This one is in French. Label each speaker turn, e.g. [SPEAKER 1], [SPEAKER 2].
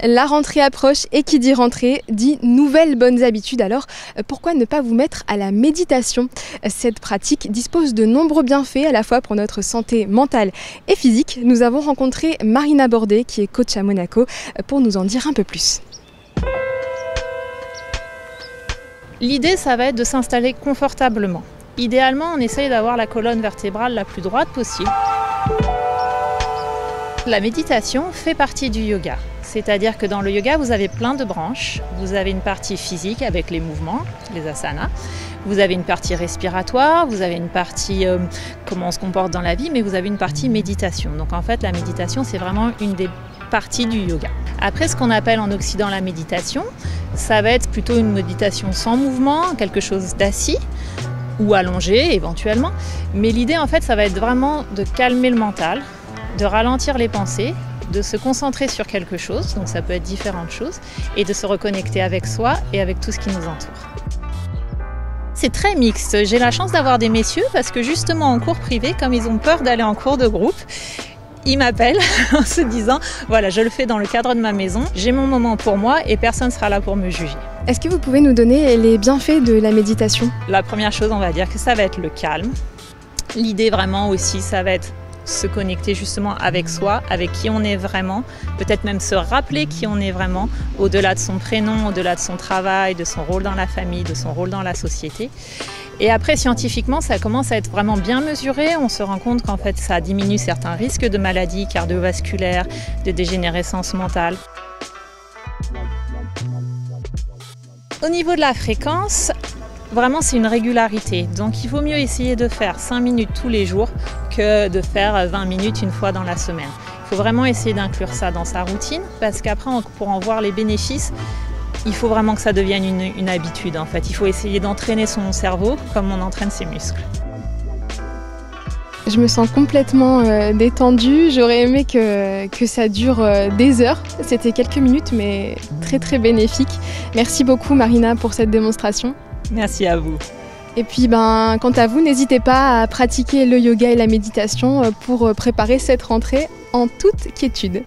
[SPEAKER 1] La rentrée approche et qui dit rentrée dit nouvelles bonnes habitudes. Alors pourquoi ne pas vous mettre à la méditation? Cette pratique dispose de nombreux bienfaits à la fois pour notre santé mentale et physique. Nous avons rencontré Marina Bordet qui est coach à Monaco pour nous en dire un peu plus.
[SPEAKER 2] L'idée, ça va être de s'installer confortablement. Idéalement, on essaye d'avoir la colonne vertébrale la plus droite possible. La méditation fait partie du yoga. C'est-à-dire que dans le yoga, vous avez plein de branches. Vous avez une partie physique avec les mouvements, les asanas. Vous avez une partie respiratoire, vous avez une partie comment on se comporte dans la vie, mais vous avez une partie méditation. Donc en fait, la méditation, c'est vraiment une des parties du yoga. Après, ce qu'on appelle en Occident la méditation, ça va être plutôt une méditation sans mouvement, quelque chose d'assis ou allongé éventuellement. Mais l'idée, en fait, ça va être vraiment de calmer le mental, de ralentir les pensées, de se concentrer sur quelque chose, donc ça peut être différentes choses, et de se reconnecter avec soi et avec tout ce qui nous entoure. C'est très mixte. J'ai la chance d'avoir des messieurs parce que justement en cours privé, comme ils ont peur d'aller en cours de groupe, ils m'appellent en se disant « Voilà, je le fais dans le cadre de ma maison, j'ai mon moment pour moi et personne ne sera là pour me juger. »
[SPEAKER 1] Est-ce que vous pouvez nous donner les bienfaits de la méditation?
[SPEAKER 2] La première chose, on va dire que ça va être le calme. L'idée vraiment aussi, ça va être se connecter justement avec soi, avec qui on est vraiment, peut-être même se rappeler qui on est vraiment, au-delà de son prénom, au-delà de son travail, de son rôle dans la famille, de son rôle dans la société. Et après, scientifiquement, ça commence à être vraiment bien mesuré. On se rend compte qu'en fait, ça diminue certains risques de maladies cardiovasculaires, de dégénérescence mentale. Au niveau de la fréquence, vraiment, c'est une régularité. Donc, il vaut mieux essayer de faire 5 minutes tous les jours que de faire 20 minutes une fois dans la semaine. Il faut vraiment essayer d'inclure ça dans sa routine parce qu'après, pour en voir les bénéfices, il faut vraiment que ça devienne une habitude. En fait, il faut essayer d'entraîner son cerveau comme on entraîne ses muscles.
[SPEAKER 1] Je me sens complètement détendue. J'aurais aimé que ça dure des heures. C'était quelques minutes, mais très très bénéfique. Merci beaucoup Marina pour cette démonstration.
[SPEAKER 2] Merci à vous.
[SPEAKER 1] Et puis quant à vous, n'hésitez pas à pratiquer le yoga et la méditation pour préparer cette rentrée en toute quiétude.